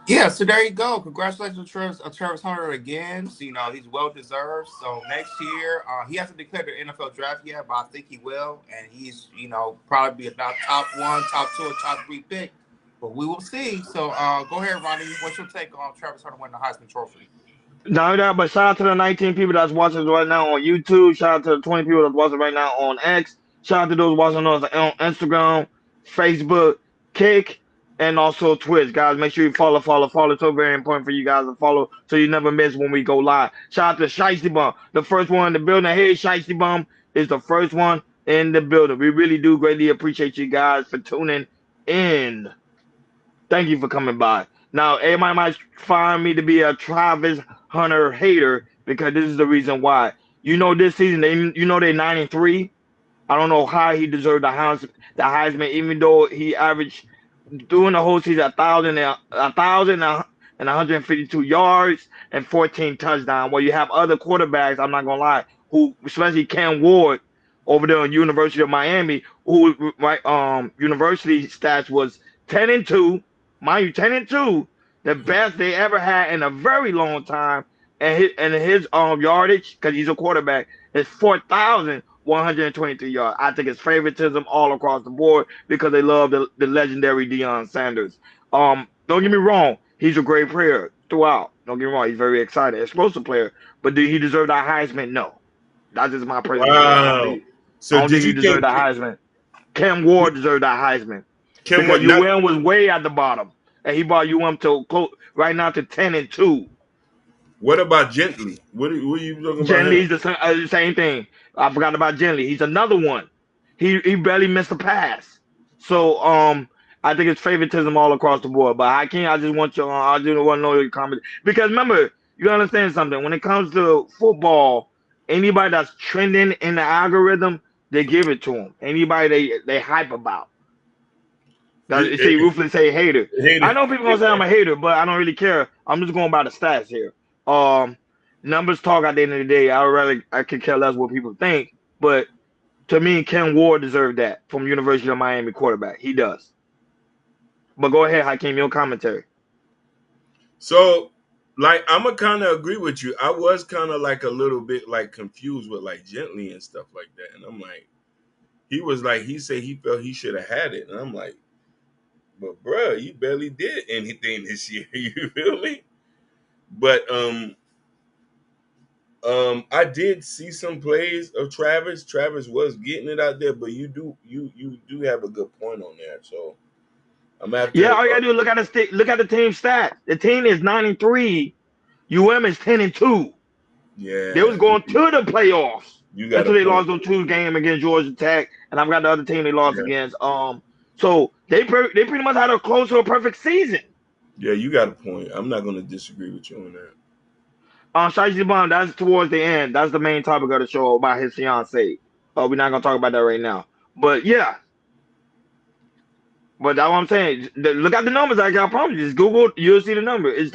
Yeah, so there you go. Congratulations to Travis Hunter again. So, he's well deserved. So next year, he hasn't declared the NFL draft yet, but I think he will, and he's probably be about top one, top two, or top three pick. But we will see. So go ahead, Ronnie. What's your take on Travis Hunter winning the Heisman Trophy? Not that, but shout out to the 19 people that's watching us right now on YouTube. Shout out to the 20 people that's watching right now on X. Shout out to those watching us on Instagram, Facebook, Kick, and also Twitch. Guys, make sure you follow. It's so very important for you guys to follow so you never miss when we go live. Shout out to Shiesty Bum, the first one in the building. Hey, Shiesty Bum is the first one in the building. We really do greatly appreciate you guys for tuning in. Thank you for coming by. Now, everybody might find me to be a Travis Hunter hater because this is the reason why. This season, they're 93. I don't know how he deserved the Heisman, even though he averaged during the whole season 1,152 yards and 14 touchdowns. Well, you have other quarterbacks, I'm not gonna lie, who especially Cam Ward over there on University of Miami, who right university stats was 10-2, mind you, 10-2, the best they ever had in a very long time, and his yardage because he's a quarterback is 4,123 yards. I think it's favoritism all across the board because they love the legendary Deion Sanders. Don't get me wrong, he's a great player throughout. Don't get me wrong, he's very excited, explosive player. But did he deserve that Heisman? No. That's just my personal opinion. Wow. I So don't did think he you deserved think that Heisman. Cam Ward deserved that Heisman Kim because what not UM was way at the bottom, and he brought UM to close right now to 10-2. what about Gently? What are you talking about him? Gently's the same thing. I forgot about Gently. He's another one. He barely missed a pass. So I think it's favoritism all across the board. But I just want you. I just want to know your comment because remember, you gotta understand something. When it comes to football, anybody that's trending in the algorithm, they give it to them. Anybody they hype about. That say ruthless say hater. Hater. I know people gonna say I'm a hater, but I don't really care. I'm just going by the stats here. Um, Numbers talk at the end of the day. I could care less what people think, but to me, Ken Ward deserved that from University of Miami quarterback. He does. But go ahead, Hakeem, your commentary. So, like, I'm gonna kind of agree with you. I was kind of like a little bit like confused with like Gently and stuff like that, and I'm like, he was like, he said he felt he should have had it, and I'm like, but bruh, you barely did anything this year. You feel me? But I did see some plays of Travis. Travis was getting it out there, but you do have a good point on that. So I'm gonna have to. Yeah, all you gotta do is look at the team stats. The team is 9-3. UM is 10-2. They Yeah, was going to the playoffs you got a until they point. lost those two games against Georgia Tech, and I've got the other team they lost Yeah, against. So they pretty much had a close to a perfect season. yeah, you got a point. I'm not gonna disagree with you on that. Shiesty Bum, that's towards the end. That's the main topic of the show about his fiance. We're not gonna talk about that right now. But yeah, but that's what I'm saying. Look at the numbers. I promise you, just Google, you'll see the number. It's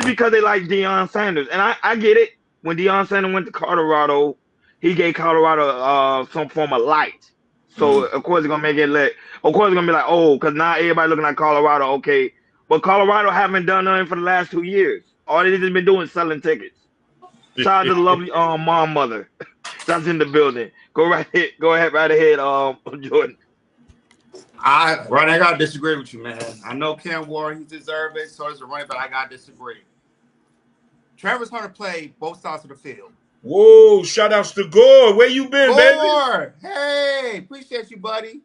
because they like Deion Sanders, and I get it. When Deion Sanders went to Colorado, he gave Colorado some form of light. So Mm. of course it's gonna make it lit. Of course it's gonna be like, oh, because now everybody looking at Colorado. Okay, but Colorado haven't done nothing for the last 2 years. All they just been doing is selling tickets. Shout out to the lovely mom mother that's in the building. Go ahead right ahead, Jordan. Ronnie, I gotta disagree with you, man. I know Cam Ward, he deserved it. So does the running, but I gotta disagree. Travis Hunter played both sides of the field. Whoa! Shout outs to Gore. Where you been, baby? Gore, hey, appreciate you, buddy.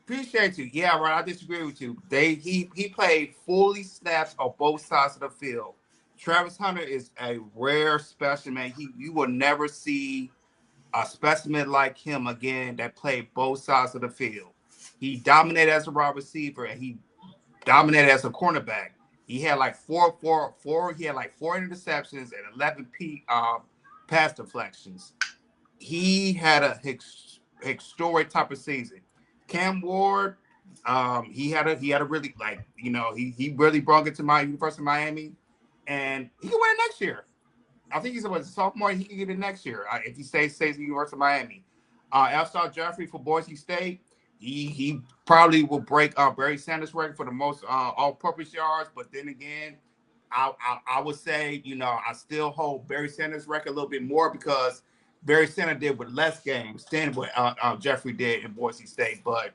Appreciate you. Yeah, right. I disagree with you. He played fully snaps on both sides of the field. Travis Hunter is a rare specimen. You will never see a specimen like him again that played both sides of the field. He dominated as a wide receiver and he dominated as a cornerback. He had like four. He had like four interceptions and 11 pass deflections. He had a historic type of season. Cam Ward, he had a really he really brought it to my University of Miami, and he can win it next year. I think he's a sophomore. He can get it next year if he stays at the University of Miami. Alshon Jeffrey for Boise State. he probably will break Barry Sanders' record for the most all-purpose yards. But then again, I would say, I still hold Barry Sanders' record a little bit more because Barry Sanders did with less games than what Jeffrey did in Boise State. But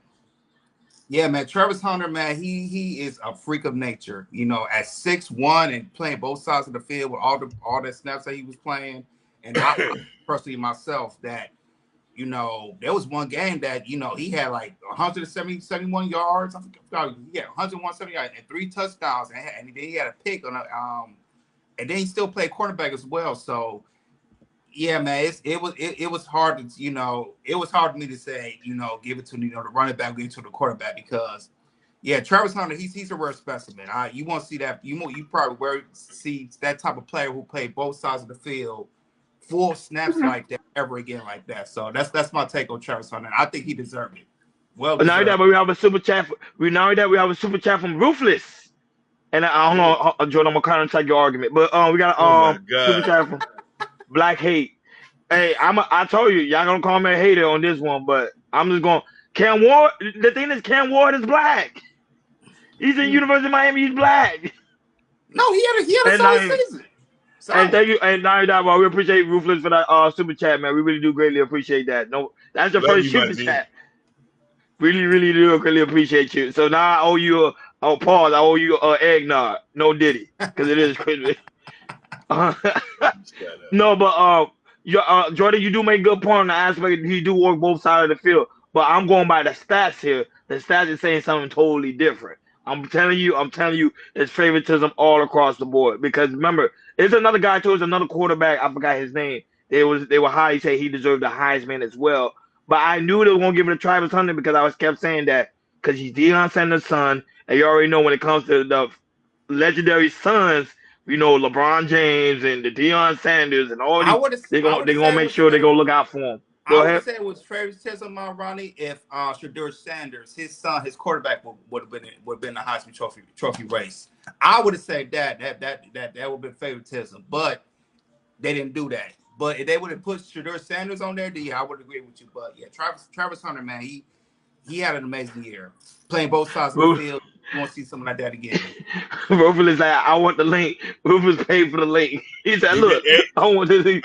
yeah, man, Travis Hunter, man, he is a freak of nature. At 6'1" and playing both sides of the field with all the snaps that he was playing, and I personally myself that there was one game that he had like 171 yards. I forgot he had 170 yards and 3 touchdowns, and then he had a pick on and then he still played quarterback as well. So yeah, man, it was hard to it was hard for me to say give it to the running back, give it to the quarterback because yeah, Travis Hunter he's a rare specimen. You won't see that you probably see that type of player who played both sides of the field full snaps like that ever again like that. So that's my take on Travis Hunter. I think he deserved it. Well But now deserved. that we have a super chat. We have a super chat from Ruthless. And I don't know, Jordan, I'm gonna kind of take your argument, but we got Oh my super God. chat from Black Hate. Hey, I told you, y'all gonna call me a hater on this one, but I'm just going. Cam Ward. The thing is, Cam Ward is black. He's in University of Miami. He's black. No, he had a solid season. And thank you, and now that we appreciate Ruthless for that super chat, man. We really do greatly appreciate that. No, that's your Love first you, super my G. chat. Really, really do greatly appreciate you. So now I owe you pause. I owe you eggnog, no Diddy, because it is Christmas. No, but Jordan, you do make a good point on the aspect he do work both sides of the field. But I'm going by the stats here. The stats is saying something totally different. I'm telling you, there's favoritism all across the board. Because remember, there's another guy too, there's another quarterback, I forgot his name. They were highly say he deserved the Heisman as well. But I knew they were gonna give it to Travis Hunter because I was kept saying that because he's Deion Sanders' son, and you already know when it comes to the legendary sons, LeBron James and the Deion Sanders and all these, they're gonna make sure they go look out for him. Go I would ahead. say it was favoritism on Ronnie if Shedeur Sanders, his son, his quarterback would have been the Heisman Trophy race. I would have said that would have been favoritism, but they didn't do that. But if they would have put Shedeur Sanders on there, then yeah, I would agree with you. But yeah, Travis Hunter, man, he had an amazing year playing both sides of the field. You won't see something like that again. Rufus is like, I want the link. Rufus paid for the link. He said, look, I want this.